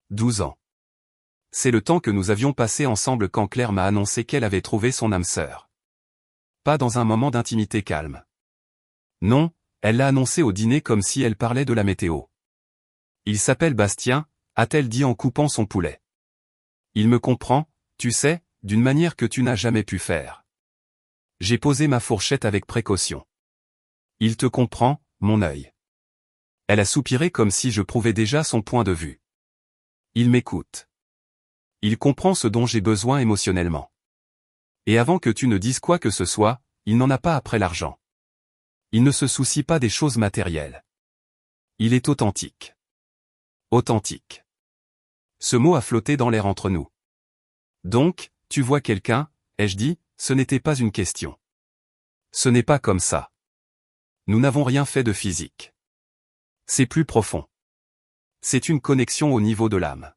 12 ans. C'est le temps que nous avions passé ensemble quand Claire m'a annoncé qu'elle avait trouvé son âme sœur. Pas dans un moment d'intimité calme. Non, elle l'a annoncé au dîner comme si elle parlait de la météo. Il s'appelle Bastien, a-t-elle dit en coupant son poulet. Il me comprend, tu sais, d'une manière que tu n'as jamais pu faire. J'ai posé ma fourchette avec précaution. Il te comprend, mon œil. Elle a soupiré comme si je prouvais déjà son point de vue. Il m'écoute. Il comprend ce dont j'ai besoin émotionnellement. Et avant que tu ne dises quoi que ce soit, il n'en a pas après l'argent. Il ne se soucie pas des choses matérielles. Il est authentique. Authentique. Ce mot a flotté dans l'air entre nous. Donc, tu vois quelqu'un, ai-je dit, ce n'était pas une question. Ce n'est pas comme ça. Nous n'avons rien fait de physique. C'est plus profond. C'est une connexion au niveau de l'âme.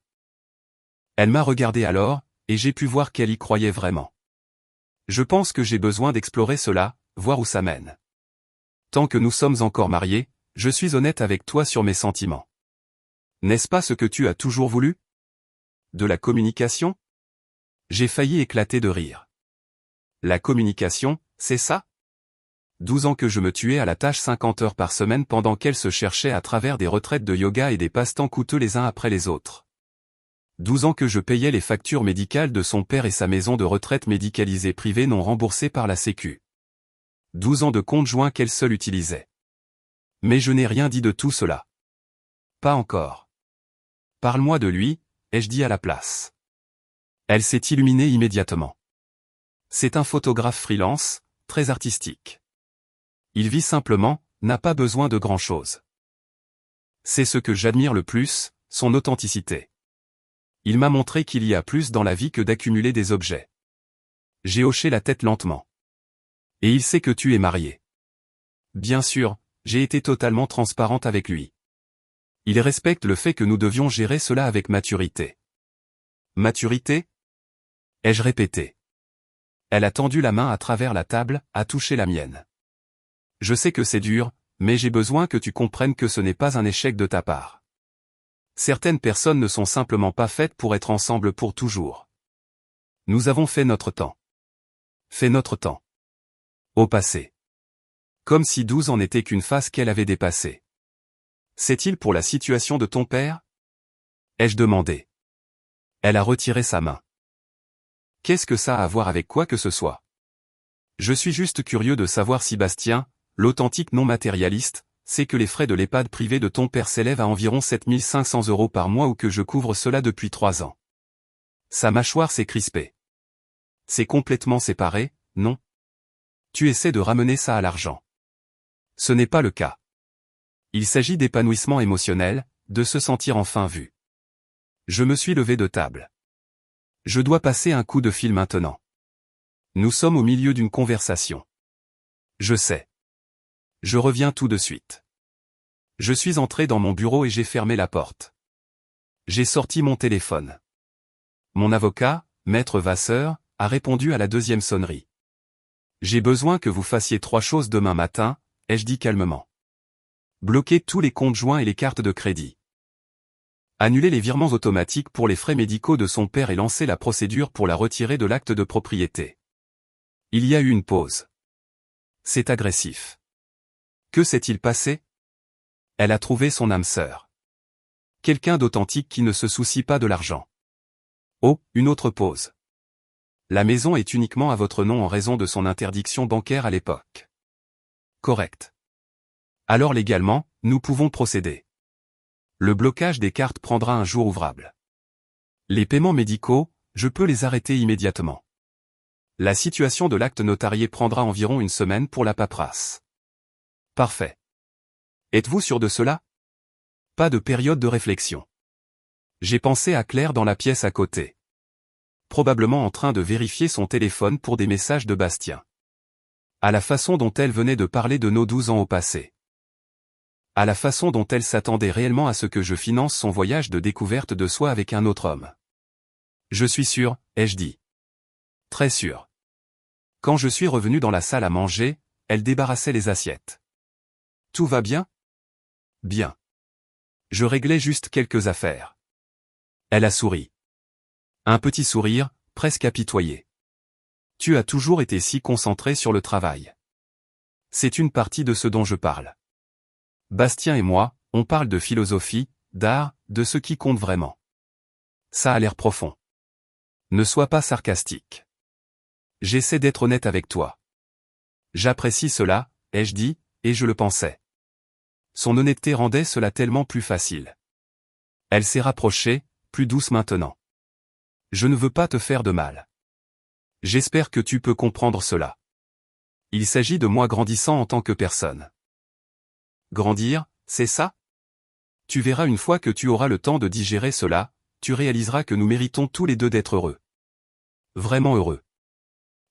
Elle m'a regardé alors, et j'ai pu voir qu'elle y croyait vraiment. Je pense que j'ai besoin d'explorer cela, voir où ça mène. Tant que nous sommes encore mariés, je suis honnête avec toi sur mes sentiments. N'est-ce pas ce que tu as toujours voulu? De la communication? J'ai failli éclater de rire. La communication, c'est ça? 12 ans que je me tuais à la tâche 50 heures par semaine pendant qu'elle se cherchait à travers des retraites de yoga et des passe-temps coûteux les uns après les autres. 12 ans que je payais les factures médicales de son père et sa maison de retraite médicalisée privée non remboursée par la Sécu. 12 ans de compte joint qu'elle seule utilisait. Mais je n'ai rien dit de tout cela. Pas encore. Parle-moi de lui, ai-je dit à la place. Elle s'est illuminée immédiatement. C'est un photographe freelance, très artistique. Il vit simplement, n'a pas besoin de grand-chose. C'est ce que j'admire le plus, son authenticité. Il m'a montré qu'il y a plus dans la vie que d'accumuler des objets. J'ai hoché la tête lentement. Et il sait que tu es marié. Bien sûr, j'ai été totalement transparente avec lui. Il respecte le fait que nous devions gérer cela avec maturité. Maturité? Ai-je répété. Elle a tendu la main à travers la table, a touché la mienne. Je sais que c'est dur, mais j'ai besoin que tu comprennes que ce n'est pas un échec de ta part. Certaines personnes ne sont simplement pas faites pour être ensemble pour toujours. Nous avons fait notre temps. Fait notre temps. Au passé. Comme si 12 ans n'était qu'une phase qu'elle avait dépassée. C'est-il pour la situation de ton père? Ai-je demandé. Elle a retiré sa main. Qu'est-ce que ça a à voir avec quoi que ce soit? Je suis juste curieux de savoir si Bastien, l'authentique non matérialiste, sait que les frais de l'EHPAD privé de ton père s'élèvent à environ 7500 € par mois ou que je couvre cela depuis 3 ans. Sa mâchoire s'est crispée. C'est complètement séparé, non? Tu essaies de ramener ça à l'argent. Ce n'est pas le cas. Il s'agit d'épanouissement émotionnel, de se sentir enfin vu. Je me suis levé de table. Je dois passer un coup de fil maintenant. Nous sommes au milieu d'une conversation. Je sais. Je reviens tout de suite. Je suis entré dans mon bureau et j'ai fermé la porte. J'ai sorti mon téléphone. Mon avocat, Maître Vasseur, a répondu à la deuxième sonnerie. J'ai besoin que vous fassiez 3 choses demain matin, ai-je dit calmement. Bloquer tous les comptes joints et les cartes de crédit. Annuler les virements automatiques pour les frais médicaux de son père et lancer la procédure pour la retirer de l'acte de propriété. Il y a eu une pause. C'est agressif. Que s'est-il passé? Elle a trouvé son âme sœur. Quelqu'un d'authentique qui ne se soucie pas de l'argent. Oh, une autre pause. La maison est uniquement à votre nom en raison de son interdiction bancaire à l'époque. Correct. Alors légalement, nous pouvons procéder. Le blocage des cartes prendra un jour ouvrable. Les paiements médicaux, je peux les arrêter immédiatement. La situation de l'acte notarié prendra environ une semaine pour la paperasse. Parfait. Êtes-vous sûr de cela? Pas de période de réflexion. J'ai pensé à Claire dans la pièce à côté. Probablement en train de vérifier son téléphone pour des messages de Bastien. À la façon dont elle venait de parler de nos 12 ans au passé. À la façon dont elle s'attendait réellement à ce que je finance son voyage de découverte de soi avec un autre homme. Je suis sûr, ai-je dit. Très sûr. Quand je suis revenu dans la salle à manger, elle débarrassait les assiettes. Tout va bien? Bien. Je réglais juste quelques affaires. Elle a souri. Un petit sourire, presque apitoyé. Tu as toujours été si concentré sur le travail. C'est une partie de ce dont je parle. Bastien et moi, on parle de philosophie, d'art, de ce qui compte vraiment. Ça a l'air profond. Ne sois pas sarcastique. J'essaie d'être honnête avec toi. J'apprécie cela, ai-je dit, et je le pensais. Son honnêteté rendait cela tellement plus facile. Elle s'est rapprochée, plus douce maintenant. Je ne veux pas te faire de mal. J'espère que tu peux comprendre cela. Il s'agit de moi grandissant en tant que personne. Grandir, c'est ça? Tu verras une fois que tu auras le temps de digérer cela, tu réaliseras que nous méritons tous les deux d'être heureux. Vraiment heureux.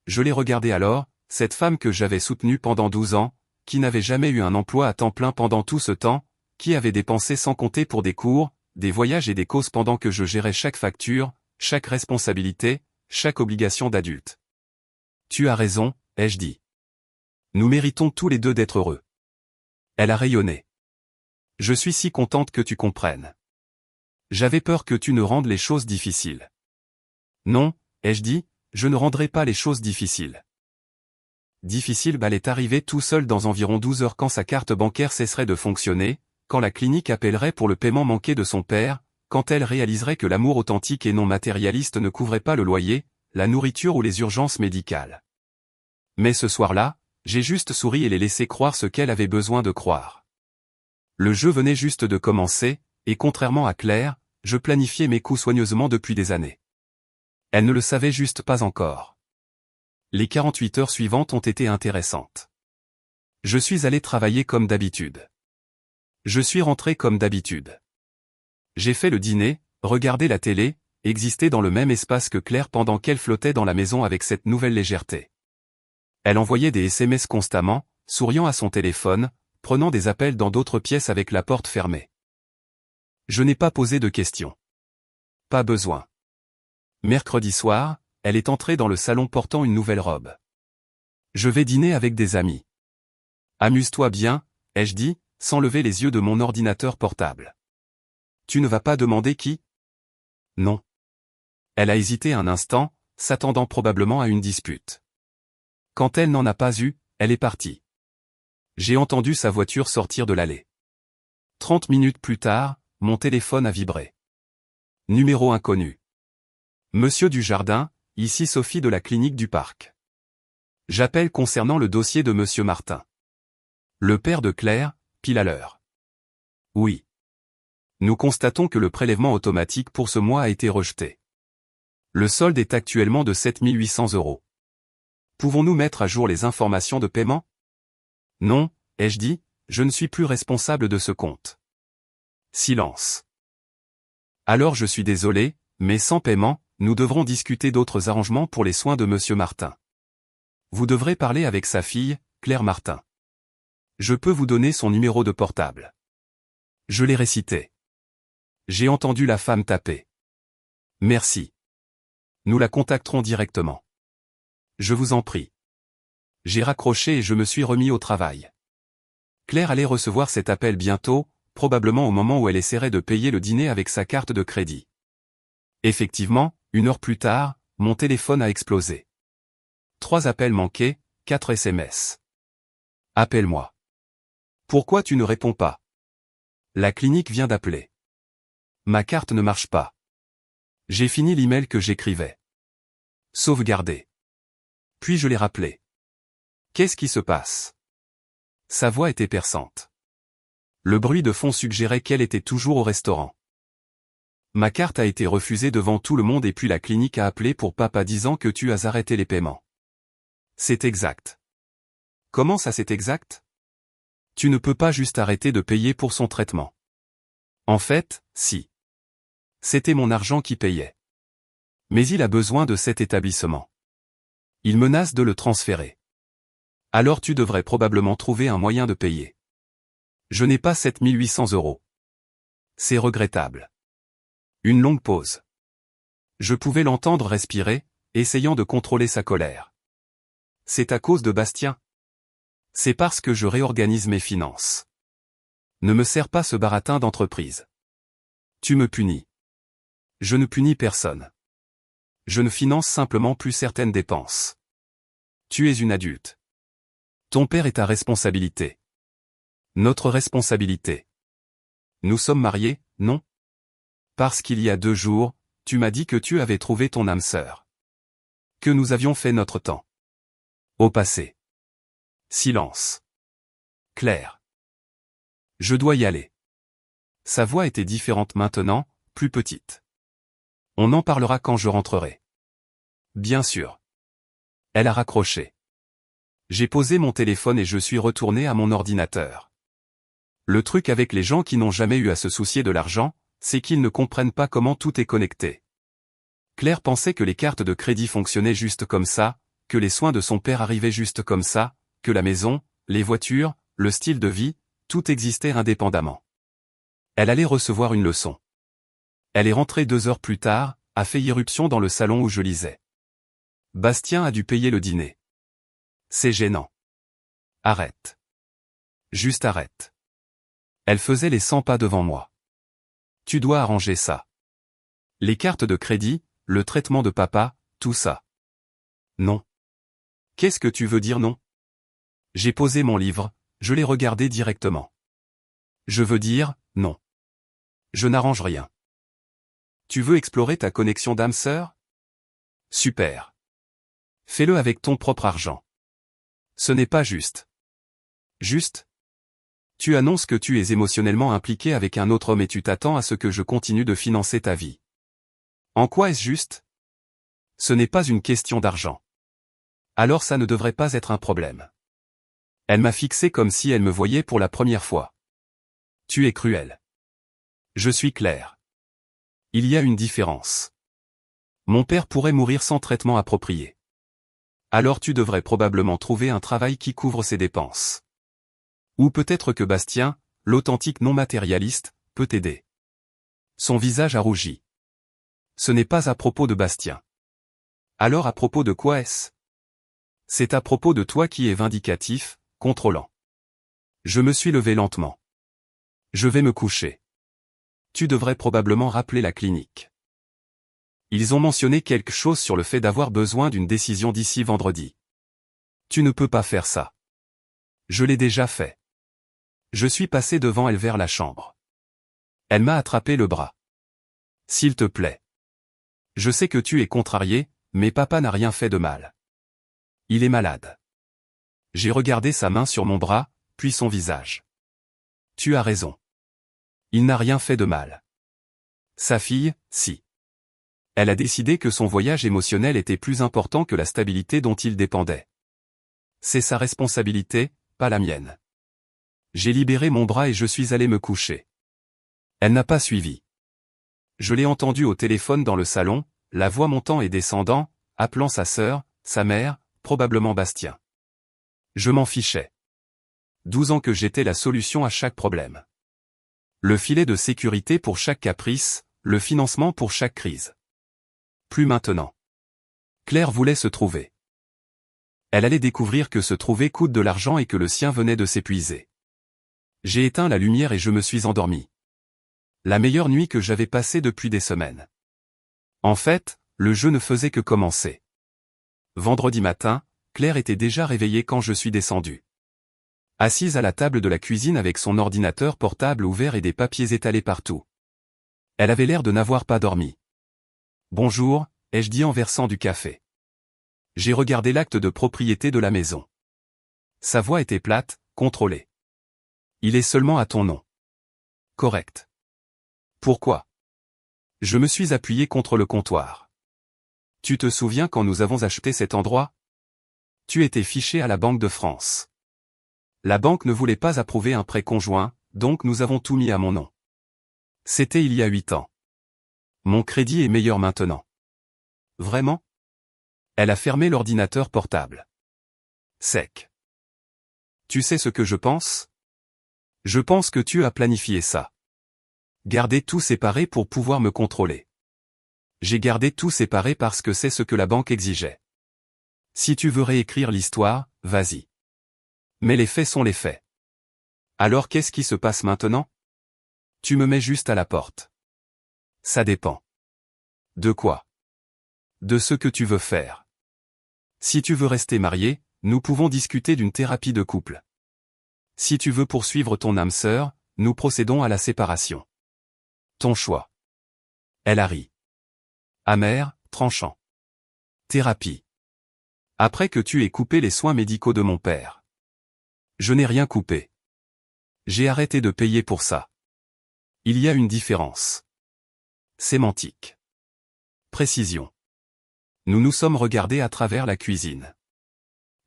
Je l'ai regardée alors, cette femme que j'avais soutenue pendant 12 ans, qui n'avait jamais eu un emploi à temps plein pendant tout ce temps, qui avait dépensé sans compter pour des cours, des voyages et des causes pendant que je gérais chaque facture, chaque responsabilité, chaque obligation d'adulte. Tu as raison, ai-je dit. Nous méritons tous les deux d'être heureux. Elle a rayonné. Je suis si contente que tu comprennes. J'avais peur que tu ne rendes les choses difficiles. Non, ai-je dit, je ne rendrai pas les choses difficiles. Difficile, elle est arrivée tout seul dans environ 12 heures quand sa carte bancaire cesserait de fonctionner, quand la clinique appellerait pour le paiement manqué de son père, quand elle réaliserait que l'amour authentique et non matérialiste ne couvrait pas le loyer, la nourriture ou les urgences médicales. Mais ce soir-là, j'ai juste souri et l'ai laissé croire ce qu'elle avait besoin de croire. Le jeu venait juste de commencer, et contrairement à Claire, je planifiais mes coups soigneusement depuis des années. Elle ne le savait juste pas encore. Les 48 heures suivantes ont été intéressantes. Je suis allé travailler comme d'habitude. Je suis rentré comme d'habitude. J'ai fait le dîner, regardé la télé, existé dans le même espace que Claire pendant qu'elle flottait dans la maison avec cette nouvelle légèreté. Elle envoyait des SMS constamment, souriant à son téléphone, prenant des appels dans d'autres pièces avec la porte fermée. Je n'ai pas posé de questions. Pas besoin. Mercredi soir, elle est entrée dans le salon portant une nouvelle robe. Je vais dîner avec des amis. Amuse-toi bien, ai-je dit, sans lever les yeux de mon ordinateur portable. Tu ne vas pas demander qui? Non. Elle a hésité un instant, s'attendant probablement à une dispute. Quand elle n'en a pas eu, elle est partie. J'ai entendu sa voiture sortir de l'allée. 30 minutes plus tard, mon téléphone a vibré. Numéro inconnu. Monsieur Dujardin, ici Sophie de la clinique du parc. J'appelle concernant le dossier de Monsieur Martin. Le père de Claire, pile à l'heure. Oui. Nous constatons que le prélèvement automatique pour ce mois a été rejeté. Le solde est actuellement de 7 800 €. Pouvons-nous mettre à jour les informations de paiement? Non, ai-je dit, je ne suis plus responsable de ce compte. Silence. Alors je suis désolé, mais sans paiement, nous devrons discuter d'autres arrangements pour les soins de Monsieur Martin. Vous devrez parler avec sa fille, Claire Martin. Je peux vous donner son numéro de portable. Je l'ai récité. J'ai entendu la femme taper. Merci. Nous la contacterons directement. Je vous en prie. J'ai raccroché et je me suis remis au travail. Claire allait recevoir cet appel bientôt, probablement au moment où elle essaierait de payer le dîner avec sa carte de crédit. Effectivement, 1 heure plus tard, mon téléphone a explosé. 3 appels manqués, 4 SMS. Appelle-moi. Pourquoi tu ne réponds pas? La clinique vient d'appeler. Ma carte ne marche pas. J'ai fini l'email que j'écrivais. Sauvegarder. Puis je l'ai rappelé. Qu'est-ce qui se passe? Sa voix était perçante. Le bruit de fond suggérait qu'elle était toujours au restaurant. Ma carte a été refusée devant tout le monde et puis la clinique a appelé pour papa disant que tu as arrêté les paiements. C'est exact. Comment ça c'est exact? Tu ne peux pas juste arrêter de payer pour son traitement. En fait, si. C'était mon argent qui payait. Mais il a besoin de cet établissement. Il menace de le transférer. Alors tu devrais probablement trouver un moyen de payer. Je n'ai pas 7 800 €. C'est regrettable. Une longue pause. Je pouvais l'entendre respirer, essayant de contrôler sa colère. C'est à cause de Bastien. C'est parce que je réorganise mes finances. Ne me sers pas ce baratin d'entreprise. Tu me punis. Je ne punis personne. Je ne finance simplement plus certaines dépenses. Tu es une adulte. Ton père est ta responsabilité. Notre responsabilité. Nous sommes mariés, non? Parce qu'il y a 2 jours, tu m'as dit que tu avais trouvé ton âme sœur. Que nous avions fait notre temps. Au passé. Silence. Claire. Je dois y aller. Sa voix était différente maintenant, plus petite. On en parlera quand je rentrerai. Bien sûr. Elle a raccroché. J'ai posé mon téléphone et je suis retourné à mon ordinateur. Le truc avec les gens qui n'ont jamais eu à se soucier de l'argent, c'est qu'ils ne comprennent pas comment tout est connecté. Claire pensait que les cartes de crédit fonctionnaient juste comme ça, que les soins de son père arrivaient juste comme ça, que la maison, les voitures, le style de vie, tout existait indépendamment. Elle allait recevoir une leçon. Elle est rentrée 2 heures plus tard, a fait irruption dans le salon où je lisais. Bastien a dû payer le dîner. C'est gênant. Arrête. Juste arrête. Elle faisait les 100 pas devant moi. Tu dois arranger ça. Les cartes de crédit, le traitement de papa, tout ça. Non. Qu'est-ce que tu veux dire non? J'ai posé mon livre, je l'ai regardé directement. Je veux dire, non. Je n'arrange rien. Tu veux explorer ta connexion d'âme sœur? Super. Fais-le avec ton propre argent. Ce n'est pas juste. Juste? Tu annonces que tu es émotionnellement impliqué avec un autre homme et tu t'attends à ce que je continue de financer ta vie. En quoi est-ce juste? Ce n'est pas une question d'argent. Alors ça ne devrait pas être un problème. Elle m'a fixé comme si elle me voyait pour la première fois. Tu es cruel. Je suis clair. Il y a une différence. Mon père pourrait mourir sans traitement approprié. Alors tu devrais probablement trouver un travail qui couvre ses dépenses. Ou peut-être que Bastien, l'authentique non matérialiste, peut t'aider. Son visage a rougi. Ce n'est pas à propos de Bastien. Alors à propos de quoi est-ce? C'est à propos de toi qui es vindicatif, contrôlant. Je me suis levé lentement. Je vais me coucher. Tu devrais probablement rappeler la clinique. Ils ont mentionné quelque chose sur le fait d'avoir besoin d'une décision d'ici vendredi. Tu ne peux pas faire ça. Je l'ai déjà fait. Je suis passé devant elle vers la chambre. Elle m'a attrapé le bras. S'il te plaît. Je sais que tu es contrarié, mais papa n'a rien fait de mal. Il est malade. J'ai regardé sa main sur mon bras, puis son visage. Tu as raison. Il n'a rien fait de mal. Sa fille, si. Elle a décidé que son voyage émotionnel était plus important que la stabilité dont il dépendait. C'est sa responsabilité, pas la mienne. J'ai libéré mon bras et je suis allé me coucher. Elle n'a pas suivi. Je l'ai entendue au téléphone dans le salon, la voix montant et descendant, appelant sa sœur, sa mère, probablement Bastien. Je m'en fichais. 12 ans que j'étais la solution à chaque problème. Le filet de sécurité pour chaque caprice, le financement pour chaque crise. Plus maintenant. Claire voulait se trouver. Elle allait découvrir que se trouver coûte de l'argent et que le sien venait de s'épuiser. J'ai éteint la lumière et je me suis endormi. La meilleure nuit que j'avais passée depuis des semaines. En fait, le jeu ne faisait que commencer. Vendredi matin, Claire était déjà réveillée quand je suis descendu. Assise à la table de la cuisine avec son ordinateur portable ouvert et des papiers étalés partout. Elle avait l'air de n'avoir pas dormi. Bonjour, ai-je dit en versant du café. J'ai regardé l'acte de propriété de la maison. Sa voix était plate, contrôlée. Il est seulement à ton nom. Correct. Pourquoi? Je me suis appuyé contre le comptoir. Tu te souviens quand nous avons acheté cet endroit? Tu étais fiché à la Banque de France. La banque ne voulait pas approuver un prêt conjoint, donc nous avons tout mis à mon nom. C'était il y a 8 ans. Mon crédit est meilleur maintenant. Vraiment? Elle a fermé l'ordinateur portable. Sec. Tu sais ce que je pense? Je pense que tu as planifié ça. Garder tout séparé pour pouvoir me contrôler. J'ai gardé tout séparé parce que c'est ce que la banque exigeait. Si tu veux réécrire l'histoire, vas-y. Mais les faits sont les faits. Alors qu'est-ce qui se passe maintenant? Tu me mets juste à la porte. Ça dépend. De quoi? De ce que tu veux faire. Si tu veux rester marié, nous pouvons discuter d'une thérapie de couple. Si tu veux poursuivre ton âme sœur, nous procédons à la séparation. Ton choix. Elle a ri. Amer, tranchant. Thérapie. Après que tu aies coupé les soins médicaux de mon père. Je n'ai rien coupé. J'ai arrêté de payer pour ça. Il y a une différence. Sémantique. Précision. Nous nous sommes regardés à travers la cuisine.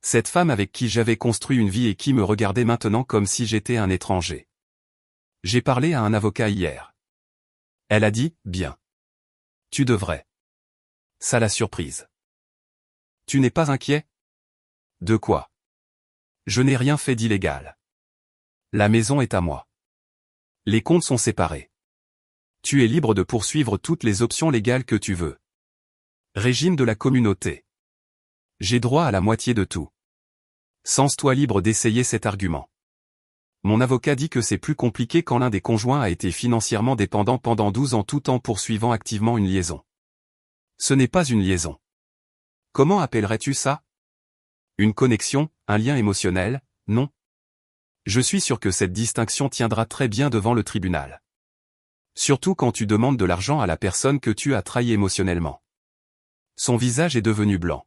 Cette femme avec qui j'avais construit une vie et qui me regardait maintenant comme si j'étais un étranger. J'ai parlé à un avocat hier. Elle a dit, bien. Tu devrais. Ça l'a surprise. Tu n'es pas inquiet? De quoi? Je n'ai rien fait d'illégal. La maison est à moi. Les comptes sont séparés. Tu es libre de poursuivre toutes les options légales que tu veux. Régime de la communauté. J'ai droit à la moitié de tout. Sens-toi libre d'essayer cet argument. Mon avocat dit que c'est plus compliqué quand l'un des conjoints a été financièrement dépendant pendant 12 ans tout en poursuivant activement une liaison. Ce n'est pas une liaison. Comment appellerais-tu ça? Une connexion, un lien émotionnel, non? Je suis sûr que cette distinction tiendra très bien devant le tribunal. Surtout quand tu demandes de l'argent à la personne que tu as trahi émotionnellement. Son visage est devenu blanc.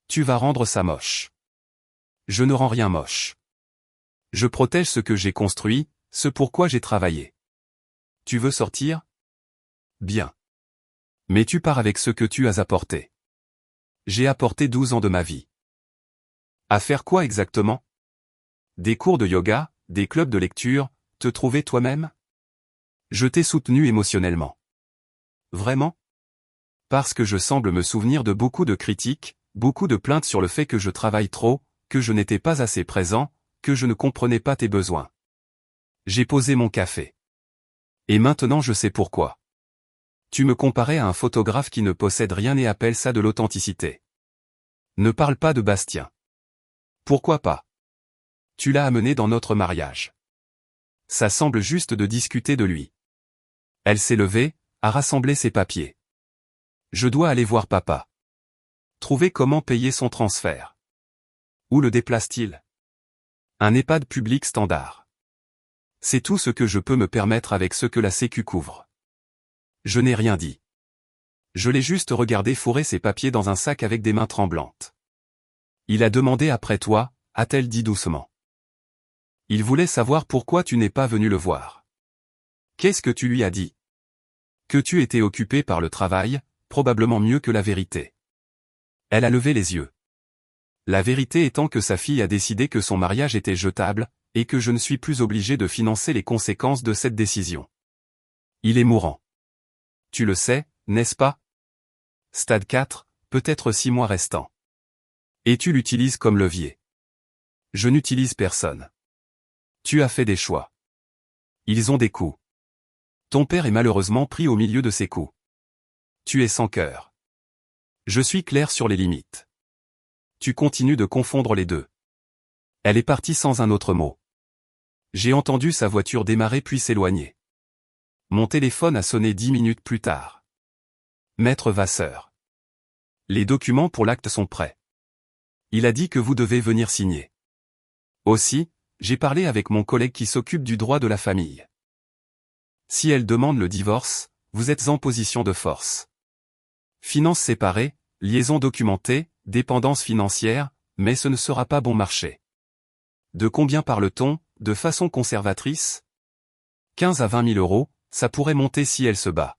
Tu vas rendre ça moche. Je ne rends rien moche. Je protège ce que j'ai construit, ce pourquoi j'ai travaillé. Tu veux sortir? Bien. Mais tu pars avec ce que tu as apporté. J'ai apporté 12 ans de ma vie. À faire quoi exactement? Des cours de yoga, des clubs de lecture, te trouver toi-même? Je t'ai soutenu émotionnellement. Vraiment? Parce que je semble me souvenir de beaucoup de critiques, beaucoup de plaintes sur le fait que je travaille trop, que je n'étais pas assez présent, que je ne comprenais pas tes besoins. J'ai posé mon café. Et maintenant je sais pourquoi. Tu me comparais à un photographe qui ne possède rien et appelle ça de l'authenticité. Ne parle pas de Bastien. Pourquoi pas? Tu l'as amené dans notre mariage. Ça semble juste de discuter de lui. Elle s'est levée, a rassemblé ses papiers. Je dois aller voir papa. Trouver comment payer son transfert. Où le déplace-t-il? Un EHPAD public standard. C'est tout ce que je peux me permettre avec ce que la Sécu couvre. Je n'ai rien dit. Je l'ai juste regardé fourrer ses papiers dans un sac avec des mains tremblantes. Il a demandé après toi, a-t-elle dit doucement. Il voulait savoir pourquoi tu n'es pas venu le voir. Qu'est-ce que tu lui as dit? Que tu étais occupé par le travail, probablement mieux que la vérité. Elle a levé les yeux. La vérité étant que sa fille a décidé que son mariage était jetable, et que je ne suis plus obligé de financer les conséquences de cette décision. Il est mourant. Tu le sais, n'est-ce pas? Stade 4, peut-être 6 mois restants. Et tu l'utilises comme levier. Je n'utilise personne. Tu as fait des choix. Ils ont des coûts. Ton père est malheureusement pris au milieu de ces coups. Tu es sans cœur. Je suis clair sur les limites. Tu continues de confondre les deux. Elle est partie sans un autre mot. J'ai entendu sa voiture démarrer puis s'éloigner. Mon téléphone a sonné 10 minutes plus tard. Maître Vasseur. Les documents pour l'acte sont prêts. Il a dit que vous devez venir signer. Aussi, j'ai parlé avec mon collègue qui s'occupe du droit de la famille. Si elle demande le divorce, vous êtes en position de force. Finances séparées, liaison documentée, dépendance financière, mais ce ne sera pas bon marché. De combien parle-t-on, de façon conservatrice? 15 à 20 000 euros, ça pourrait monter si elle se bat.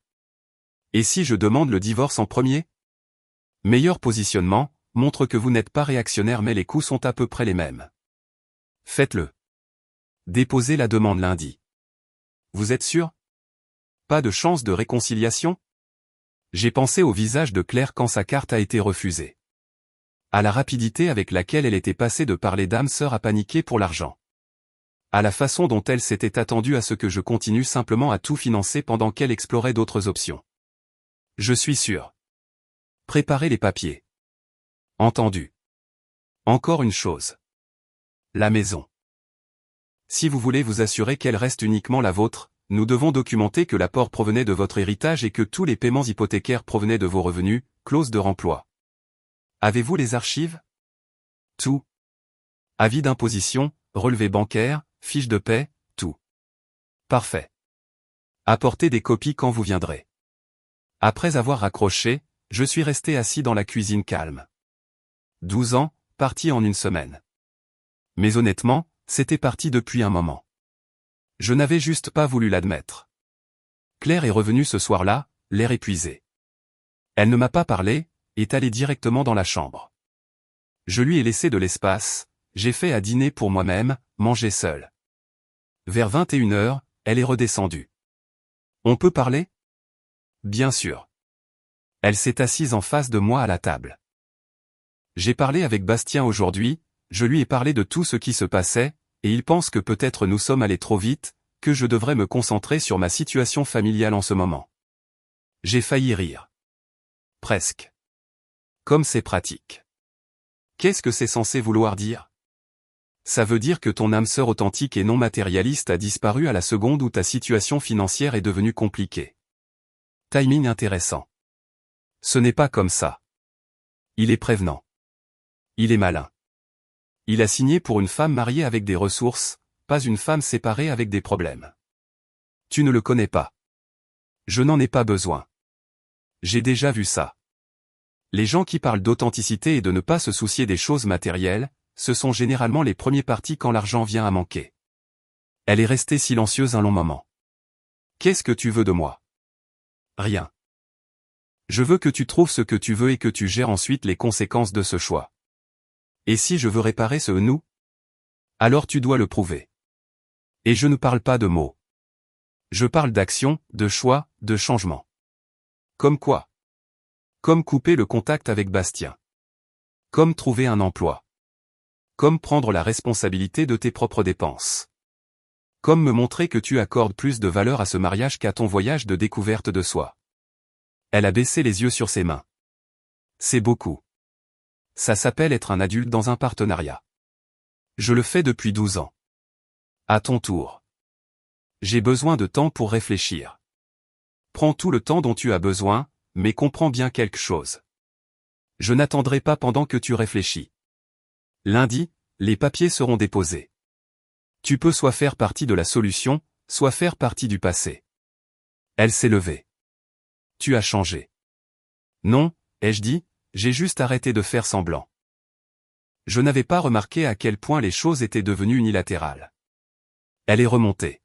Et si je demande le divorce en premier? Meilleur positionnement, montre que vous n'êtes pas réactionnaire mais les coûts sont à peu près les mêmes. Faites-le. Déposez la demande lundi. Vous êtes sûr? Pas de chance de réconciliation? J'ai pensé au visage de Claire quand sa carte a été refusée. À la rapidité avec laquelle elle était passée de parler d'âme sœur à paniquer pour l'argent. À la façon dont elle s'était attendue à ce que je continue simplement à tout financer pendant qu'elle explorait d'autres options. Je suis sûr. Préparez les papiers. Entendu. Encore une chose. La maison. Si vous voulez vous assurer qu'elle reste uniquement la vôtre, nous devons documenter que l'apport provenait de votre héritage et que tous les paiements hypothécaires provenaient de vos revenus, clause de remploi. Avez-vous les archives? Tout. Avis d'imposition, relevé bancaire, fiche de paie, tout. Parfait. Apportez des copies quand vous viendrez. Après avoir raccroché, je suis resté assis dans la cuisine calme. 12 ans, parti en une semaine. Mais honnêtement, c'était parti depuis un moment. Je n'avais juste pas voulu l'admettre. Claire est revenue ce soir-là, l'air épuisé. Elle ne m'a pas parlé, est allée directement dans la chambre. Je lui ai laissé de l'espace, j'ai fait à dîner pour moi-même, manger seul. Vers 21h, elle est redescendue. On peut parler? Bien sûr. Elle s'est assise en face de moi à la table. J'ai parlé avec Bastien aujourd'hui, je lui ai parlé de tout ce qui se passait, et il pense que peut-être nous sommes allés trop vite, que je devrais me concentrer sur ma situation familiale en ce moment. J'ai failli rire. Presque. Comme c'est pratique. Qu'est-ce que c'est censé vouloir dire? Ça veut dire que ton âme sœur authentique et non matérialiste a disparu à la seconde où ta situation financière est devenue compliquée. Timing intéressant. Ce n'est pas comme ça. Il est prévenant. Il est malin. Il a signé pour une femme mariée avec des ressources, pas une femme séparée avec des problèmes. Tu ne le connais pas. Je n'en ai pas besoin. J'ai déjà vu ça. Les gens qui parlent d'authenticité et de ne pas se soucier des choses matérielles, ce sont généralement les premiers partis quand l'argent vient à manquer. Elle est restée silencieuse un long moment. Qu'est-ce que tu veux de moi? Rien. Je veux que tu trouves ce que tu veux et que tu gères ensuite les conséquences de ce choix. Et si je veux réparer ce nous? Alors tu dois le prouver. Et je ne parle pas de mots. Je parle d'action, de choix, de changement. Comme quoi? Comme couper le contact avec Bastien. Comme trouver un emploi. Comme prendre la responsabilité de tes propres dépenses. Comme me montrer que tu accordes plus de valeur à ce mariage qu'à ton voyage de découverte de soi. Elle a baissé les yeux sur ses mains. C'est beaucoup. Ça s'appelle être un adulte dans un partenariat. Je le fais depuis 12 ans. À ton tour. J'ai besoin de temps pour réfléchir. Prends tout le temps dont tu as besoin, mais comprends bien quelque chose. Je n'attendrai pas pendant que tu réfléchis. Lundi, les papiers seront déposés. Tu peux soit faire partie de la solution, soit faire partie du passé. Elle s'est levée. Tu as changé. Non, ai-je dit, j'ai juste arrêté de faire semblant. Je n'avais pas remarqué à quel point les choses étaient devenues unilatérales. Elle est remontée.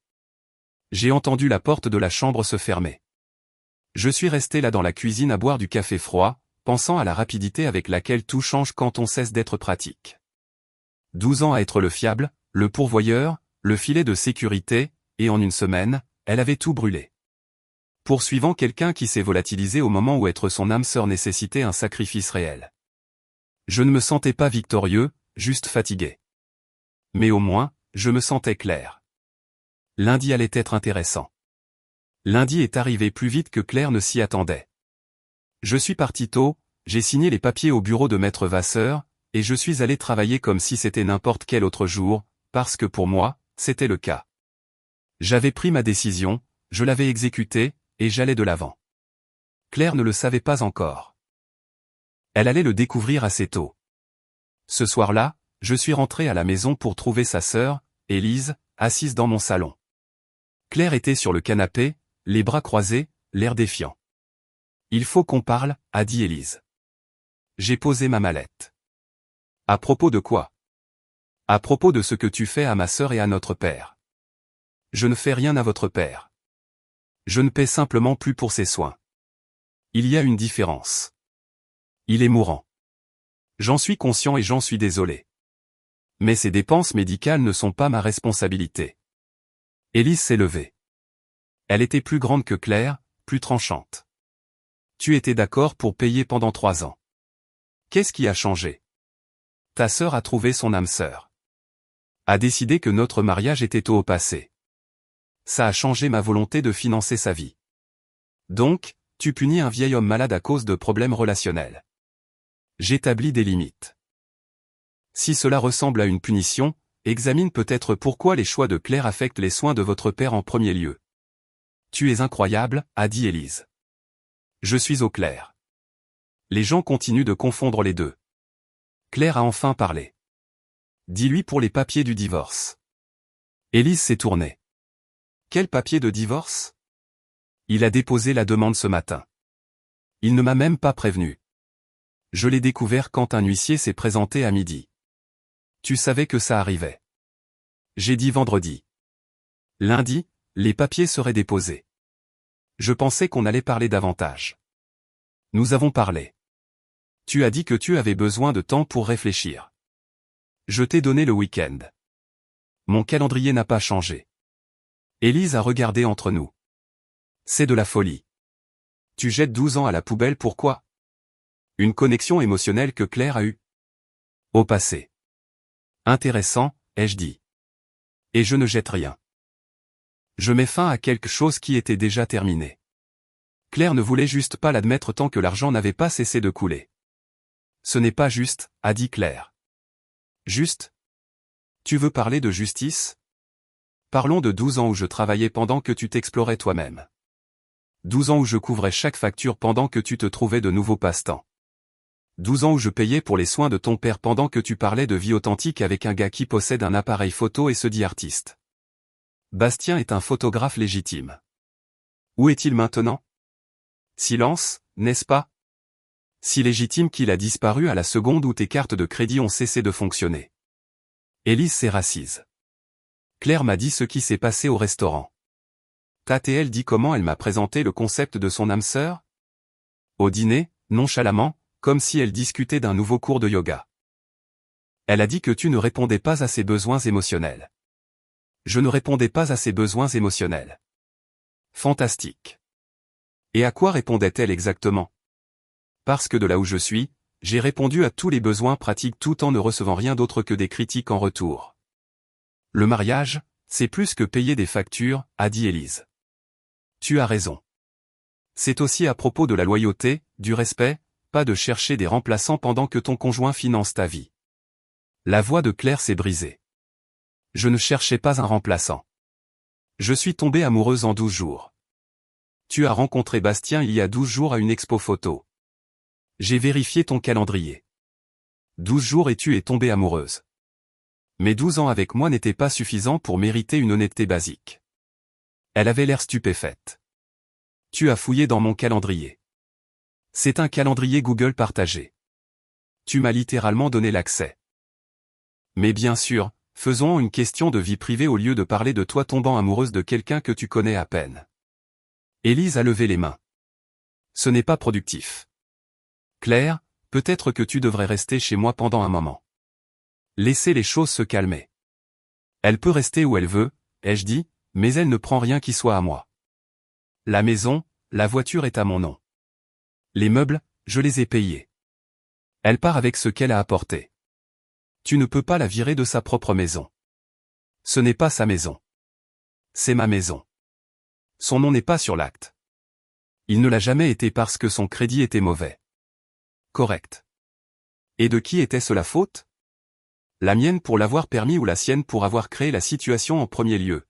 J'ai entendu la porte de la chambre se fermer. Je suis resté là dans la cuisine à boire du café froid, pensant à la rapidité avec laquelle tout change quand on cesse d'être pratique. 12 ans à être le fiable, le pourvoyeur, le filet de sécurité, et en une semaine, elle avait tout brûlé. Poursuivant quelqu'un qui s'est volatilisé au moment où être son âme sœur nécessitait un sacrifice réel. Je ne me sentais pas victorieux, juste fatigué. Mais au moins, je me sentais clair. Lundi allait être intéressant. Lundi est arrivé plus vite que Claire ne s'y attendait. Je suis parti tôt, j'ai signé les papiers au bureau de Maître Vasseur, et je suis allé travailler comme si c'était n'importe quel autre jour, parce que pour moi, c'était le cas. J'avais pris ma décision, je l'avais exécutée, et j'allais de l'avant. Claire ne le savait pas encore. Elle allait le découvrir assez tôt. Ce soir-là, je suis rentré à la maison pour trouver sa sœur, Élise, assise dans mon salon. Claire était sur le canapé, les bras croisés, l'air défiant. « Il faut qu'on parle » a dit Élise. J'ai posé ma mallette. « À propos de quoi ?»« À propos de ce que tu fais à ma sœur et à notre père. »« Je ne fais rien à votre père. Je ne paie simplement plus pour ses soins. Il y a une différence. Il est mourant. J'en suis conscient et j'en suis désolé. Mais ces dépenses médicales ne sont pas ma responsabilité. » Élise s'est levée. Elle était plus grande que Claire, plus tranchante. Tu étais d'accord pour payer pendant 3 ans. Qu'est-ce qui a changé? Ta sœur a trouvé son âme sœur. A décidé que notre mariage était tôt au passé. Ça a changé ma volonté de financer sa vie. Donc, tu punis un vieil homme malade à cause de problèmes relationnels. J'établis des limites. Si cela ressemble à une punition, examine peut-être pourquoi les choix de Claire affectent les soins de votre père en premier lieu. Tu es incroyable, a dit Élise. Je suis au clair. Les gens continuent de confondre les deux. Claire a enfin parlé. Dis-lui pour les papiers du divorce. Élise s'est tournée. Quel papier de divorce? Il a déposé la demande ce matin. Il ne m'a même pas prévenu. Je l'ai découvert quand un huissier s'est présenté à midi. Tu savais que ça arrivait. J'ai dit vendredi. Lundi, les papiers seraient déposés. Je pensais qu'on allait parler davantage. Nous avons parlé. Tu as dit que tu avais besoin de temps pour réfléchir. Je t'ai donné le week-end. Mon calendrier n'a pas changé. Élise a regardé entre nous. C'est de la folie. Tu jettes 12 ans à la poubelle, pourquoi? Une connexion émotionnelle que Claire a eue. Au passé. Intéressant, ai-je dit. Et je ne jette rien. Je mets fin à quelque chose qui était déjà terminé. Claire ne voulait juste pas l'admettre tant que l'argent n'avait pas cessé de couler. Ce n'est pas juste, a dit Claire. Juste? Tu veux parler de justice? Parlons de 12 ans où je travaillais pendant que tu t'explorais toi-même. 12 ans où je couvrais chaque facture pendant que tu te trouvais de nouveaux passe-temps. 12 ans où je payais pour les soins de ton père pendant que tu parlais de vie authentique avec un gars qui possède un appareil photo et se dit artiste. Bastien est un photographe légitime. Où est-il maintenant? Silence, n'est-ce pas? Si légitime qu'il a disparu à la seconde où tes cartes de crédit ont cessé de fonctionner. Élise s'est rassise. Claire m'a dit ce qui s'est passé au restaurant. T'as-t-elle dit comment elle m'a présenté le concept de son âme sœur? Au dîner, nonchalamment, comme si elle discutait d'un nouveau cours de yoga. Elle a dit que tu ne répondais pas à ses besoins émotionnels. Je ne répondais pas à ses besoins émotionnels. Fantastique. Et à quoi répondait-elle exactement? Parce que de là où je suis, j'ai répondu à tous les besoins pratiques tout en ne recevant rien d'autre que des critiques en retour. Le mariage, c'est plus que payer des factures, a dit Élise. Tu as raison. C'est aussi à propos de la loyauté, du respect, pas de chercher des remplaçants pendant que ton conjoint finance ta vie. La voix de Claire s'est brisée. Je ne cherchais pas un remplaçant. Je suis tombée amoureuse en 12 jours. Tu as rencontré Bastien il y a 12 jours à une expo photo. J'ai vérifié ton calendrier. 12 jours et tu es tombée amoureuse. Mais 12 ans avec moi n'étaient pas suffisants pour mériter une honnêteté basique. Elle avait l'air stupéfaite. Tu as fouillé dans mon calendrier. C'est un calendrier Google partagé. Tu m'as littéralement donné l'accès. Mais bien sûr, faisons une question de vie privée au lieu de parler de toi tombant amoureuse de quelqu'un que tu connais à peine. Élise a levé les mains. Ce n'est pas productif. Claire, peut-être que tu devrais rester chez moi pendant un moment. Laissez les choses se calmer. Elle peut rester où elle veut, ai-je dit, mais elle ne prend rien qui soit à moi. La maison, la voiture est à mon nom. Les meubles, je les ai payés. Elle part avec ce qu'elle a apporté. Tu ne peux pas la virer de sa propre maison. Ce n'est pas sa maison. C'est ma maison. Son nom n'est pas sur l'acte. Il ne l'a jamais été parce que son crédit était mauvais. Correct. Et de qui était-ce la faute? La mienne pour l'avoir permis ou la sienne pour avoir créé la situation en premier lieu?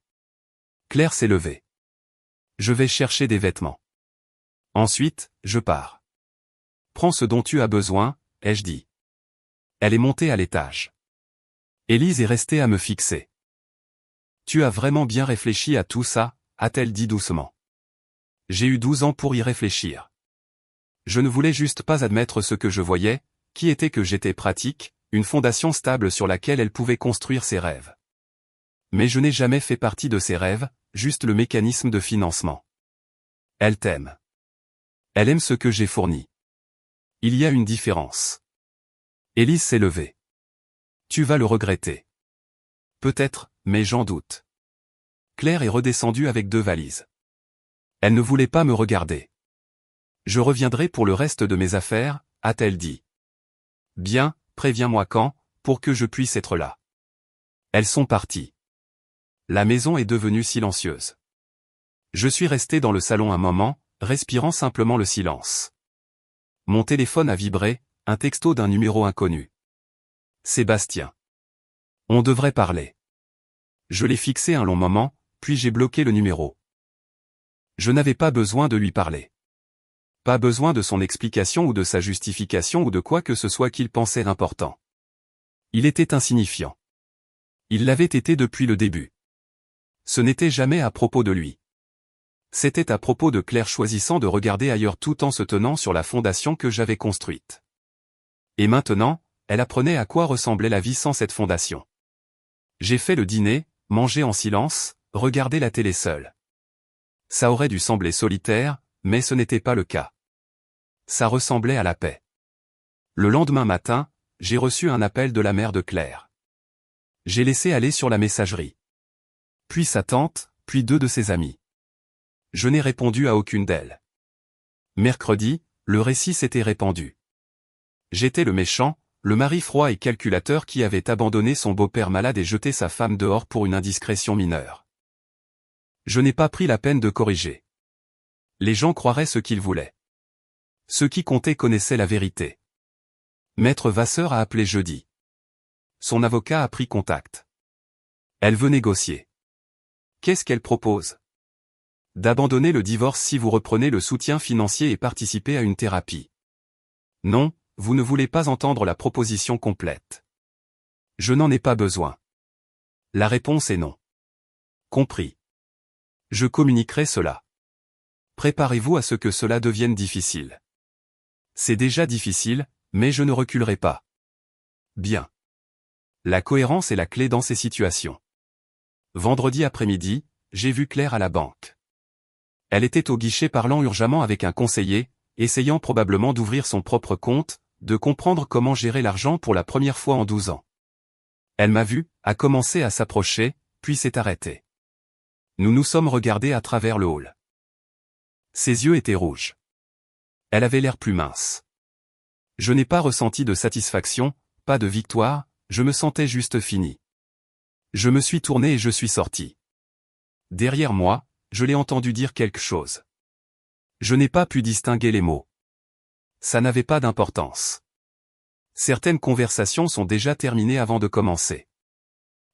Claire s'est levée. Je vais chercher des vêtements. Ensuite, je pars. Prends ce dont tu as besoin, ai-je dit. Elle est montée à l'étage. Élise est restée à me fixer. Tu as vraiment bien réfléchi à tout ça, a-t-elle dit doucement. J'ai eu 12 ans pour y réfléchir. Je ne voulais juste pas admettre ce que je voyais, qui était que j'étais pratique, une fondation stable sur laquelle elle pouvait construire ses rêves. Mais je n'ai jamais fait partie de ses rêves, juste le mécanisme de financement. Elle t'aime. Elle aime ce que j'ai fourni. Il y a une différence. Élise s'est levée. Tu vas le regretter. Peut-être, mais j'en doute. Claire est redescendue avec 2 valises. Elle ne voulait pas me regarder. Je reviendrai pour le reste de mes affaires, a-t-elle dit. Bien, préviens-moi quand, pour que je puisse être là. Elles sont parties. La maison est devenue silencieuse. Je suis resté dans le salon un moment, respirant simplement le silence. Mon téléphone a vibré, un texto d'un numéro inconnu. Sébastien. On devrait parler. Je l'ai fixé un long moment, puis j'ai bloqué le numéro. Je n'avais pas besoin de lui parler. Pas besoin de son explication ou de sa justification ou de quoi que ce soit qu'il pensait important. Il était insignifiant. Il l'avait été depuis le début. Ce n'était jamais à propos de lui. C'était à propos de Claire choisissant de regarder ailleurs tout en se tenant sur la fondation que j'avais construite. Et maintenant, elle apprenait à quoi ressemblait la vie sans cette fondation. J'ai fait le dîner, mangé en silence, regardé la télé seule. Ça aurait dû sembler solitaire, mais ce n'était pas le cas. Ça ressemblait à la paix. Le lendemain matin, j'ai reçu un appel de la mère de Claire. J'ai laissé aller sur la messagerie. Puis sa tante, puis 2 de ses amies. Je n'ai répondu à aucune d'elles. Mercredi, le récit s'était répandu. J'étais le méchant, le mari froid et calculateur qui avait abandonné son beau-père malade et jeté sa femme dehors pour une indiscrétion mineure. Je n'ai pas pris la peine de corriger. Les gens croiraient ce qu'ils voulaient. Ceux qui comptaient connaissaient la vérité. Maître Vasseur a appelé jeudi. Son avocat a pris contact. Elle veut négocier. Qu'est-ce qu'elle propose? D'abandonner le divorce si vous reprenez le soutien financier et participez à une thérapie. Non, vous ne voulez pas entendre la proposition complète. Je n'en ai pas besoin. La réponse est non. Compris. Je communiquerai cela. Préparez-vous à ce que cela devienne difficile. C'est déjà difficile, mais je ne reculerai pas. Bien. La cohérence est la clé dans ces situations. Vendredi après-midi, j'ai vu Claire à la banque. Elle était au guichet parlant urgemment avec un conseiller, essayant probablement d'ouvrir son propre compte, de comprendre comment gérer l'argent pour la première fois en 12 ans. Elle m'a vu, a commencé à s'approcher, puis s'est arrêtée. Nous nous sommes regardés à travers le hall. Ses yeux étaient rouges. Elle avait l'air plus mince. Je n'ai pas ressenti de satisfaction, pas de victoire, je me sentais juste fini. Je me suis tourné et je suis sorti. Derrière moi, je l'ai entendu dire quelque chose. Je n'ai pas pu distinguer les mots. Ça n'avait pas d'importance. Certaines conversations sont déjà terminées avant de commencer.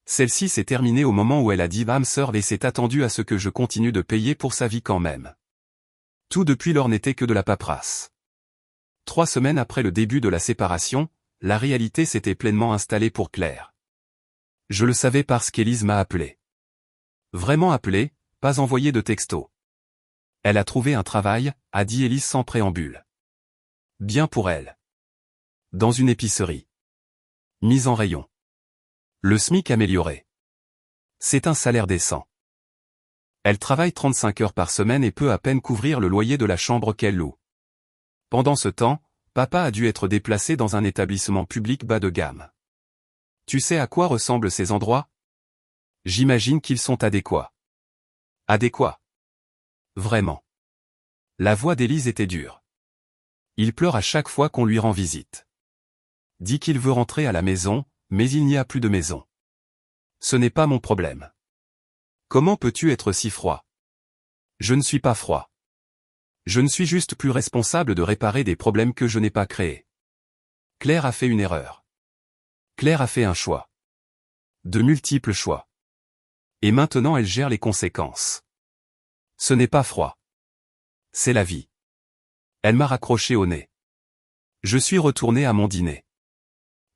Celle-ci s'est terminée au moment où elle a dit « âme sœur » et s'est attendue à ce que je continue de payer pour sa vie quand même. Tout depuis lors n'était que de la paperasse. 3 semaines après le début de la séparation, la réalité s'était pleinement installée pour Claire. Je le savais parce qu'Élise m'a appelé. Vraiment appelé, pas envoyé de texto. Elle a trouvé un travail, a dit Élise sans préambule. Bien pour elle. Dans une épicerie. Mise en rayon. Le SMIC amélioré. C'est un salaire décent. Elle travaille 35 heures par semaine et peut à peine couvrir le loyer de la chambre qu'elle loue. Pendant ce temps, papa a dû être déplacé dans un établissement public bas de gamme. Tu sais à quoi ressemblent ces endroits? J'imagine qu'ils sont adéquats. Adéquats. Vraiment. La voix d'Élise était dure. Il pleure à chaque fois qu'on lui rend visite. Dit qu'il veut rentrer à la maison, mais il n'y a plus de maison. Ce n'est pas mon problème. Comment peux-tu être si froid? Je ne suis pas froid. Je ne suis juste plus responsable de réparer des problèmes que je n'ai pas créés. Claire a fait une erreur. Claire a fait un choix. De multiples choix. Et maintenant elle gère les conséquences. Ce n'est pas froid. C'est la vie. Elle m'a raccroché au nez. Je suis retourné à mon dîner.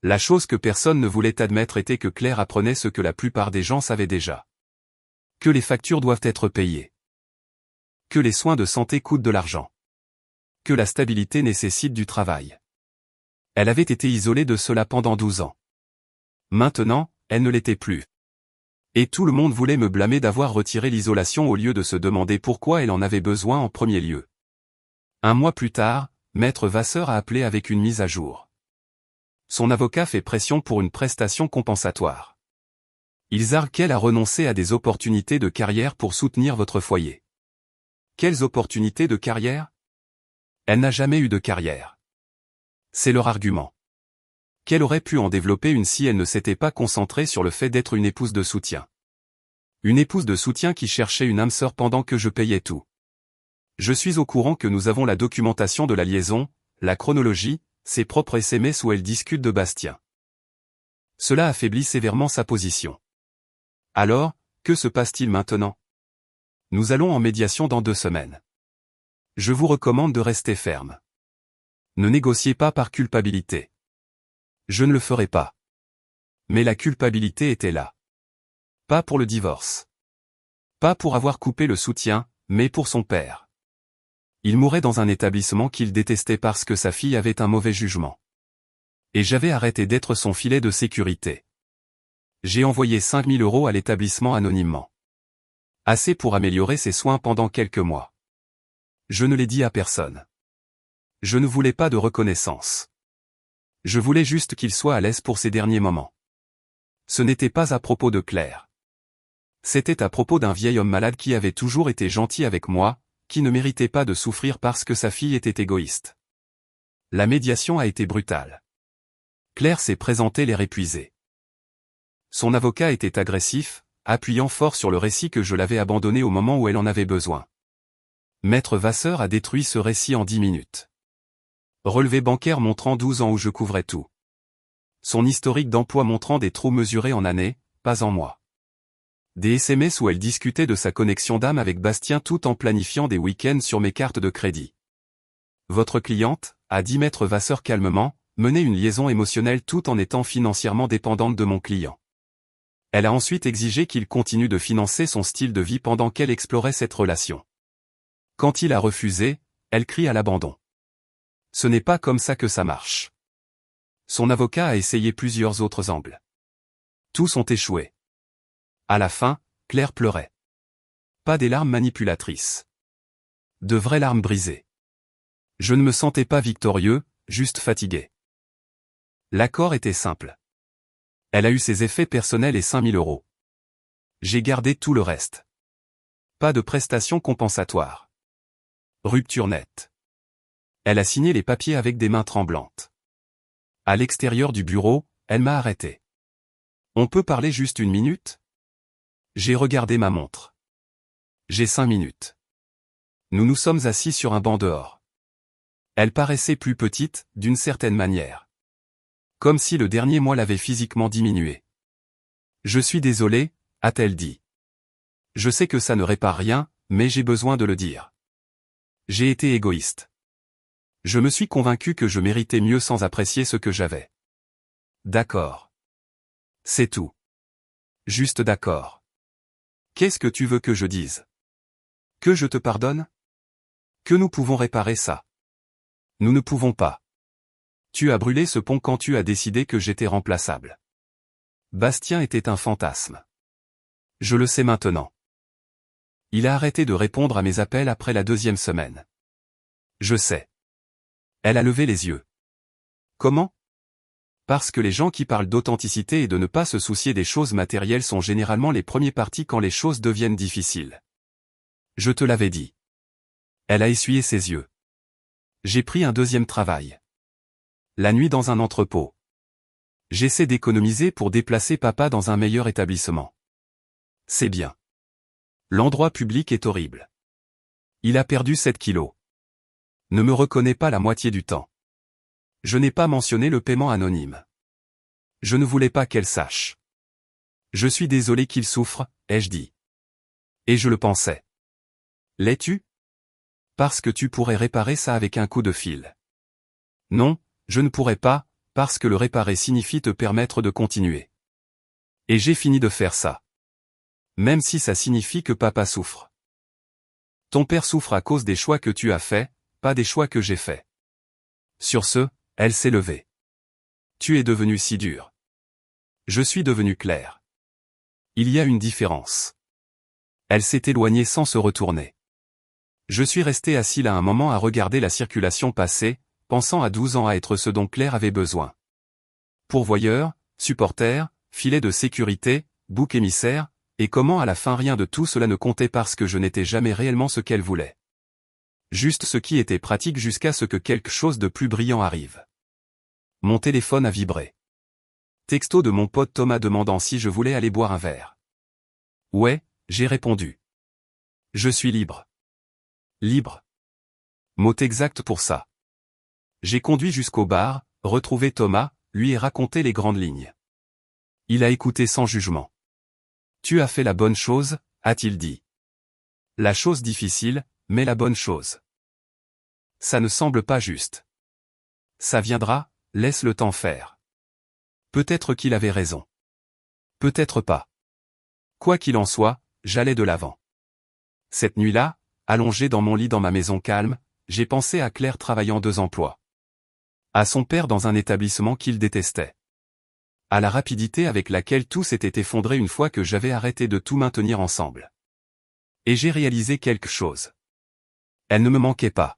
La chose que personne ne voulait admettre était que Claire apprenait ce que la plupart des gens savaient déjà. Que les factures doivent être payées. Que les soins de santé coûtent de l'argent. Que la stabilité nécessite du travail. Elle avait été isolée de cela pendant 12 ans. Maintenant, elle ne l'était plus. Et tout le monde voulait me blâmer d'avoir retiré l'isolation au lieu de se demander pourquoi elle en avait besoin en premier lieu. 1 mois plus tard, Maître Vasseur a appelé avec une mise à jour. Son avocat fait pression pour une prestation compensatoire. Ils arguent qu'elle a renoncé à des opportunités de carrière pour soutenir votre foyer. Quelles opportunités de carrière? Elle n'a jamais eu de carrière. C'est leur argument. Qu'elle aurait pu en développer une si elle ne s'était pas concentrée sur le fait d'être une épouse de soutien. Une épouse de soutien qui cherchait une âme sœur pendant que je payais tout. Je suis au courant que nous avons la documentation de la liaison, la chronologie, ses propres SMS où elle discute de Bastien. Cela affaiblit sévèrement sa position. Alors, que se passe-t-il maintenant? Nous allons en médiation dans 2 semaines. Je vous recommande de rester ferme. Ne négociez pas par culpabilité. Je ne le ferai pas. Mais la culpabilité était là. Pas pour le divorce. Pas pour avoir coupé le soutien, mais pour son père. Il mourait dans un établissement qu'il détestait parce que sa fille avait un mauvais jugement. Et j'avais arrêté d'être son filet de sécurité. J'ai envoyé 5 000 € à l'établissement anonymement. Assez pour améliorer ses soins pendant quelques mois. Je ne l'ai dit à personne. Je ne voulais pas de reconnaissance. Je voulais juste qu'il soit à l'aise pour ses derniers moments. Ce n'était pas à propos de Claire. C'était à propos d'un vieil homme malade qui avait toujours été gentil avec moi, qui ne méritait pas de souffrir parce que sa fille était égoïste. La médiation a été brutale. Claire s'est présentée l'air épuisé. Son avocat était agressif, appuyant fort sur le récit que je l'avais abandonné au moment où elle en avait besoin. Maître Vasseur a détruit ce récit en 10 minutes. Relevé bancaire montrant 12 ans où je couvrais tout. Son historique d'emploi montrant des trous mesurés en années, pas en mois. Des SMS où elle discutait de sa connexion d'âme avec Bastien tout en planifiant des week-ends sur mes cartes de crédit. Votre cliente, a dit Maître Vasseur calmement, menait une liaison émotionnelle tout en étant financièrement dépendante de mon client. Elle a ensuite exigé qu'il continue de financer son style de vie pendant qu'elle explorait cette relation. Quand il a refusé, elle crie à l'abandon. Ce n'est pas comme ça que ça marche. Son avocat a essayé plusieurs autres angles. Tous ont échoué. À la fin, Claire pleurait. Pas des larmes manipulatrices. De vraies larmes brisées. Je ne me sentais pas victorieux, juste fatigué. L'accord était simple. Elle a eu ses effets personnels et 5 000 €. J'ai gardé tout le reste. Pas de prestations compensatoires. Rupture nette. Elle a signé les papiers avec des mains tremblantes. À l'extérieur du bureau, elle m'a arrêté. On peut parler juste 1 minute ? J'ai regardé ma montre. J'ai 5 minutes. Nous nous sommes assis sur un banc dehors. Elle paraissait plus petite, d'une certaine manière. Comme si le dernier mois l'avait physiquement diminué. Je suis désolé, a-t-elle dit. Je sais que ça ne répare rien, mais j'ai besoin de le dire. J'ai été égoïste. Je me suis convaincu que je méritais mieux sans apprécier ce que j'avais. D'accord. C'est tout. Juste d'accord. Qu'est-ce que tu veux que je dise ? Que je te pardonne ? Que nous pouvons réparer ça ? Nous ne pouvons pas. Tu as brûlé ce pont quand tu as décidé que j'étais remplaçable. Bastien était un fantasme. Je le sais maintenant. Il a arrêté de répondre à mes appels après la 2e semaine. Je sais. Elle a levé les yeux. Comment ? Parce que les gens qui parlent d'authenticité et de ne pas se soucier des choses matérielles sont généralement les premiers partis quand les choses deviennent difficiles. Je te l'avais dit. Elle a essuyé ses yeux. J'ai pris un 2e travail. La nuit dans un entrepôt. J'essaie d'économiser pour déplacer papa dans un meilleur établissement. C'est bien. L'endroit public est horrible. Il a perdu 7 kilos. Ne me reconnaît pas la moitié du temps. Je n'ai pas mentionné le paiement anonyme. Je ne voulais pas qu'elle sache. Je suis désolé qu'il souffre, ai-je dit. Et je le pensais. L'es-tu ? Parce que tu pourrais réparer ça avec un coup de fil. Non, je ne pourrais pas, parce que le réparer signifie te permettre de continuer. Et j'ai fini de faire ça. Même si ça signifie que papa souffre. Ton père souffre à cause des choix que tu as faits, pas des choix que j'ai faits. Sur ce, elle s'est levée. Tu es devenu si dur. Je suis devenu clair. Il y a une différence. Elle s'est éloignée sans se retourner. Je suis resté assis là un moment à regarder la circulation passer, pensant à 12 ans à être ce dont Claire avait besoin. Pourvoyeur, supporter, filet de sécurité, bouc émissaire, et comment à la fin rien de tout cela ne comptait parce que je n'étais jamais réellement ce qu'elle voulait. Juste ce qui était pratique jusqu'à ce que quelque chose de plus brillant arrive. Mon téléphone a vibré. Texto de mon pote Thomas demandant si je voulais aller boire un verre. Ouais, j'ai répondu. Je suis libre. Libre. Mot exact pour ça. J'ai conduit jusqu'au bar, retrouvé Thomas, lui ai raconté les grandes lignes. Il a écouté sans jugement. Tu as fait la bonne chose, a-t-il dit. La chose difficile, mais la bonne chose. Ça ne semble pas juste. Ça viendra, laisse le temps faire. Peut-être qu'il avait raison. Peut-être pas. Quoi qu'il en soit, j'allais de l'avant. Cette nuit-là, allongé dans mon lit dans ma maison calme, j'ai pensé à Claire travaillant 2 emplois. À son père dans un établissement qu'il détestait. À la rapidité avec laquelle tout s'était effondré une fois que j'avais arrêté de tout maintenir ensemble. Et j'ai réalisé quelque chose. Elle ne me manquait pas.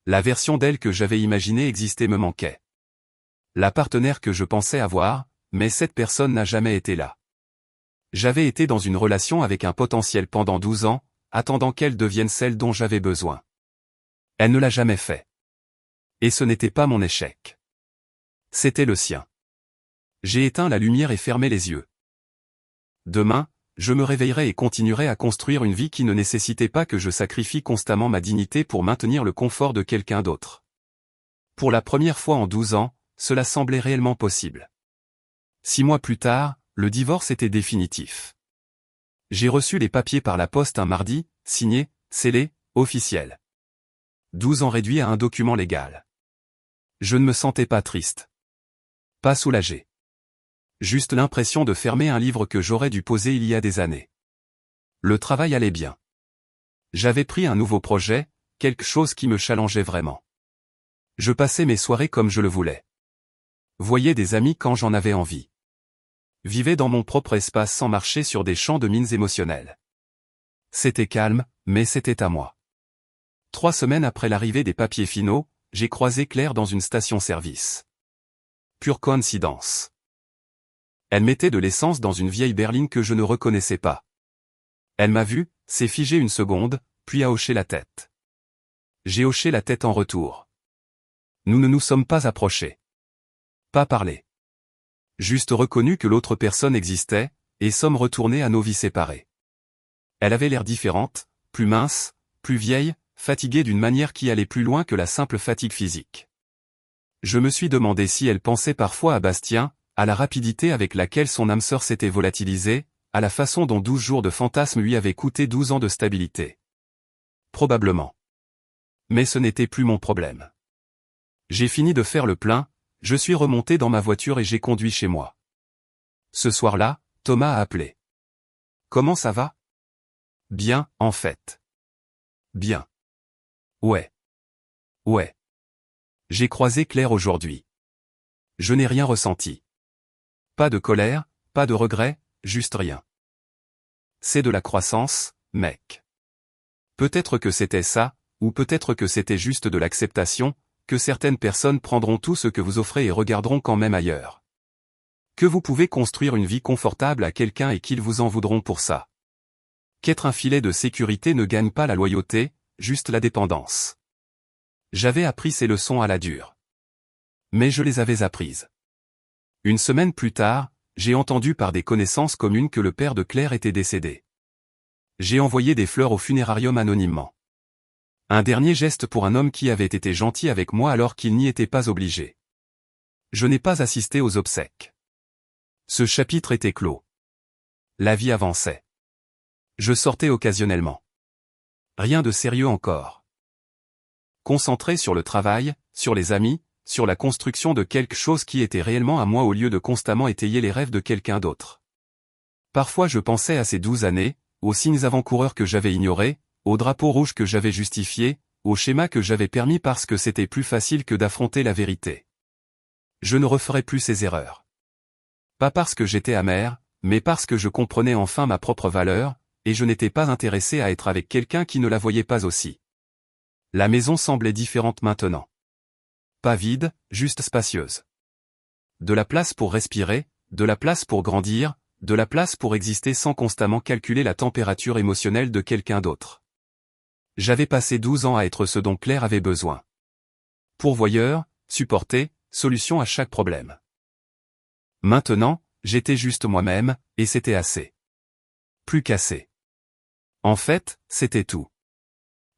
La version d'elle que j'avais imaginée exister me manquait. La partenaire que je pensais avoir, mais cette personne n'a jamais été là. J'avais été dans une relation avec un potentiel pendant 12 ans, attendant qu'elle devienne celle dont j'avais besoin. Elle ne l'a jamais fait. Et ce n'était pas mon échec. C'était le sien. J'ai éteint la lumière et fermé les yeux. Demain, je me réveillerai et continuerai à construire une vie qui ne nécessitait pas que je sacrifie constamment ma dignité pour maintenir le confort de quelqu'un d'autre. Pour la première fois en 12 ans, cela semblait réellement possible. 6 mois plus tard, le divorce était définitif. J'ai reçu les papiers par la poste un mardi, signé, scellé, officiel. 12 ans réduits à un document légal. Je ne me sentais pas triste. Pas soulagé. Juste l'impression de fermer un livre que j'aurais dû poser il y a des années. Le travail allait bien. J'avais pris un nouveau projet, quelque chose qui me challengeait vraiment. Je passais mes soirées comme je le voulais. Voyais des amis quand j'en avais envie. Vivais dans mon propre espace sans marcher sur des champs de mines émotionnelles. C'était calme, mais c'était à moi. 3 semaines après l'arrivée des papiers finaux, j'ai croisé Claire dans une station-service. Pure coïncidence. Elle mettait de l'essence dans une vieille berline que je ne reconnaissais pas. Elle m'a vu, s'est figée une seconde, puis a hoché la tête. J'ai hoché la tête en retour. Nous ne nous sommes pas approchés. Pas parlé. Juste reconnu que l'autre personne existait, et sommes retournés à nos vies séparées. Elle avait l'air différente, plus mince, plus vieille, fatiguée d'une manière qui allait plus loin que la simple fatigue physique. Je me suis demandé si elle pensait parfois à Bastien, à la rapidité avec laquelle son âme sœur s'était volatilisée, à la façon dont 12 jours de fantasme lui avaient coûté 12 ans de stabilité. Probablement. Mais ce n'était plus mon problème. J'ai fini de faire le plein, je suis remonté dans ma voiture et j'ai conduit chez moi. Ce soir-là, Thomas a appelé. Comment ça va? Bien, en fait. Bien. Ouais. Ouais. J'ai croisé Claire aujourd'hui. Je n'ai rien ressenti. Pas de colère, pas de regret, juste rien. C'est de la croissance, mec. Peut-être que c'était ça, ou peut-être que c'était juste de l'acceptation, que certaines personnes prendront tout ce que vous offrez et regarderont quand même ailleurs. Que vous pouvez construire une vie confortable à quelqu'un et qu'ils vous en voudront pour ça. Qu'être un filet de sécurité ne gagne pas la loyauté, juste la dépendance. J'avais appris ces leçons à la dure. Mais je les avais apprises. Une semaine plus tard, j'ai entendu par des connaissances communes que le père de Claire était décédé. J'ai envoyé des fleurs au funérarium anonymement. Un dernier geste pour un homme qui avait été gentil avec moi alors qu'il n'y était pas obligé. Je n'ai pas assisté aux obsèques. Ce chapitre était clos. La vie avançait. Je sortais occasionnellement. Rien de sérieux encore. Concentré sur le travail, sur les amis, sur la construction de quelque chose qui était réellement à moi au lieu de constamment étayer les rêves de quelqu'un d'autre. Parfois je pensais à ces 12 années, aux signes avant-coureurs que j'avais ignorés, aux drapeaux rouges que j'avais justifiés, aux schémas que j'avais permis parce que c'était plus facile que d'affronter la vérité. Je ne referai plus ces erreurs. Pas parce que j'étais amer, mais parce que je comprenais enfin ma propre valeur, et je n'étais pas intéressé à être avec quelqu'un qui ne la voyait pas aussi. La maison semblait différente maintenant. Pas vide, juste spacieuse. De la place pour respirer, de la place pour grandir, de la place pour exister sans constamment calculer la température émotionnelle de quelqu'un d'autre. J'avais passé 12 ans à être ce dont Claire avait besoin. Pourvoyeur, supporter, solution à chaque problème. Maintenant, j'étais juste moi-même, et c'était assez. Plus qu'assez. En fait, c'était tout.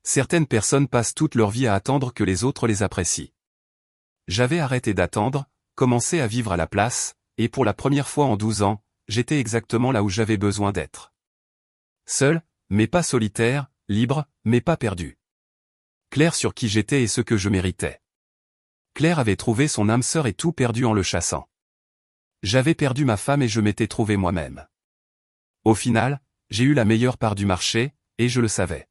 Certaines personnes passent toute leur vie à attendre que les autres les apprécient. J'avais arrêté d'attendre, commencé à vivre à la place, et pour la première fois en 12 ans, j'étais exactement là où j'avais besoin d'être. Seul, mais pas solitaire, libre, mais pas perdu. Clair sur qui j'étais et ce que je méritais. Claire avait trouvé son âme sœur et tout perdu en le chassant. J'avais perdu ma femme et je m'étais trouvé moi-même. Au final, j'ai eu la meilleure part du marché, et je le savais.